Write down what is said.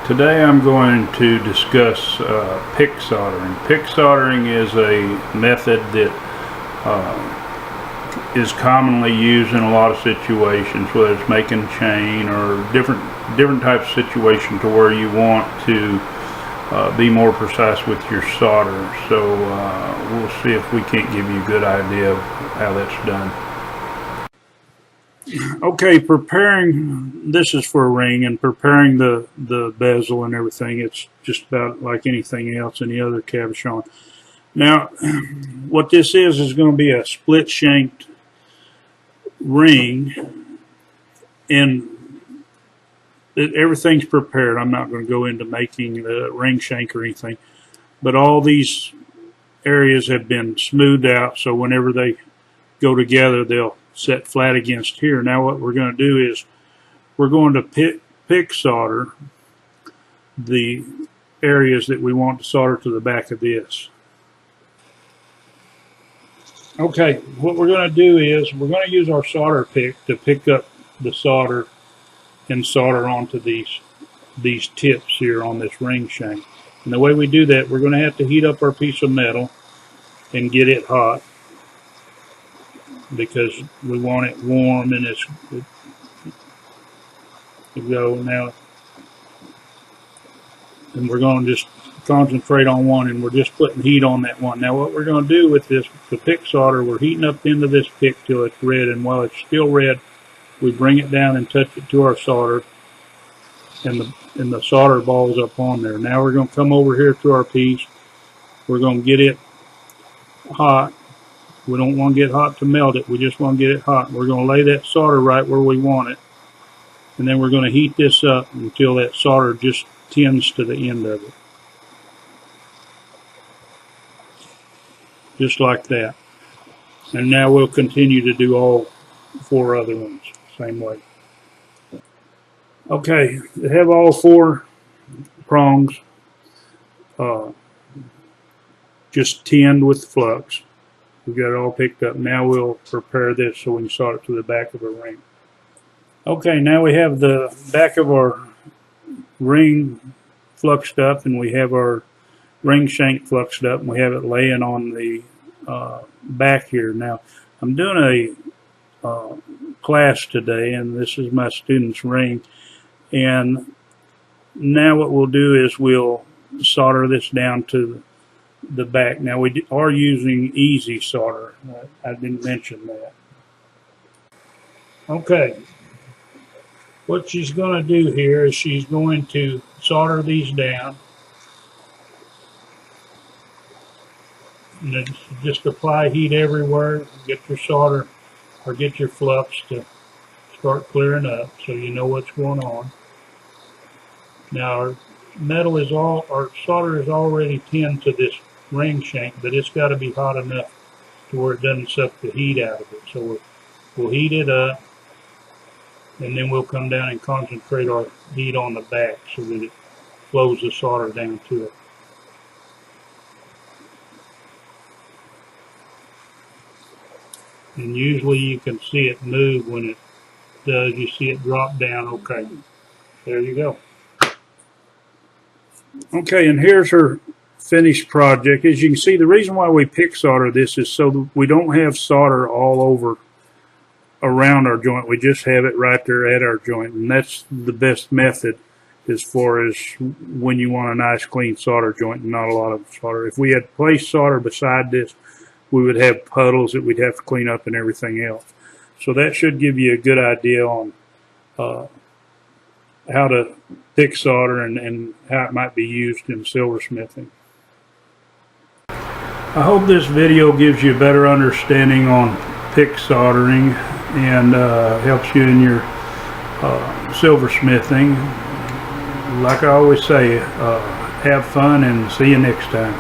Today I'm going to discuss pick soldering. Pick soldering is a method that is commonly used in a lot of situations, whether it's making chain or different types of situations to where you want to be more precise with your solder. So we'll see if we can't give you a good idea of how that's done. Okay, preparing, this is for a ring, and preparing the bezel and everything, it's just about like anything else, any other cabochon. Now, what this is going to be a split shanked ring, and everything's prepared. I'm not going to go into making the ring shank or anything, but all these areas have been smoothed out, so whenever they go together, they'll set flat against here. Now what we're going to do is we're going to pick solder the areas that we want to solder to the back of this. Okay, what we're going to do is we're going to use our solder pick to pick up the solder and solder onto these tips here on this ring shank. And the way we do that, we're going to have to heat up our piece of metal and get it hot, because we want it warm, and it go now. And we're going to just concentrate on one, and we're just putting heat on that one. Now what we're going to do with this, the pick solder, we're heating up into this pick till it's red, and while it's still red, we bring it down and touch it to our solder, and the solder balls up on there. Now we're going to come over here to our piece. We're going to get it hot. We don't want to get hot to melt it. We just want to get it hot. We're going to lay that solder right where we want it. And then we're going to heat this up until that solder just tends to the end of it. Just like that. And now we'll continue to do all 4 other ones same way. Okay, they have all 4 prongs just tinned with flux. We got it all picked up. Now we'll prepare this so we can solder it to the back of our ring. Okay, now we have the back of our ring fluxed up, and we have our ring shank fluxed up, and we have it laying on the back here. Now, I'm doing a class today, and this is my student's ring. And now what we'll do is we'll solder this down to the back. Now we are using easy solder. I didn't mention that. Okay, what she's going to do here is she's going to solder these down, and then just apply heat everywhere. Get your solder or get your flux to start clearing up so you know what's going on. Now our solder is already tinned to this ring shank, but it's got to be hot enough to where it doesn't suck the heat out of it. So we'll heat it up, and then we'll come down and concentrate our heat on the back so that it flows the solder down to it. And usually you can see it move when it does. You see it drop down. Okay, there you go. Okay, and here's her finished project. As you can see, the reason why we pick solder this is so that we don't have solder all over around our joint. We just have it right there at our joint, and that's the best method as far as when you want a nice clean solder joint and not a lot of solder. If we had placed solder beside this, we would have puddles that we'd have to clean up and everything else. So that should give you a good idea on how to pick solder and how it might be used in silversmithing. I hope this video gives you a better understanding on pick soldering and helps you in your silversmithing. Like I always say, have fun and see you next time.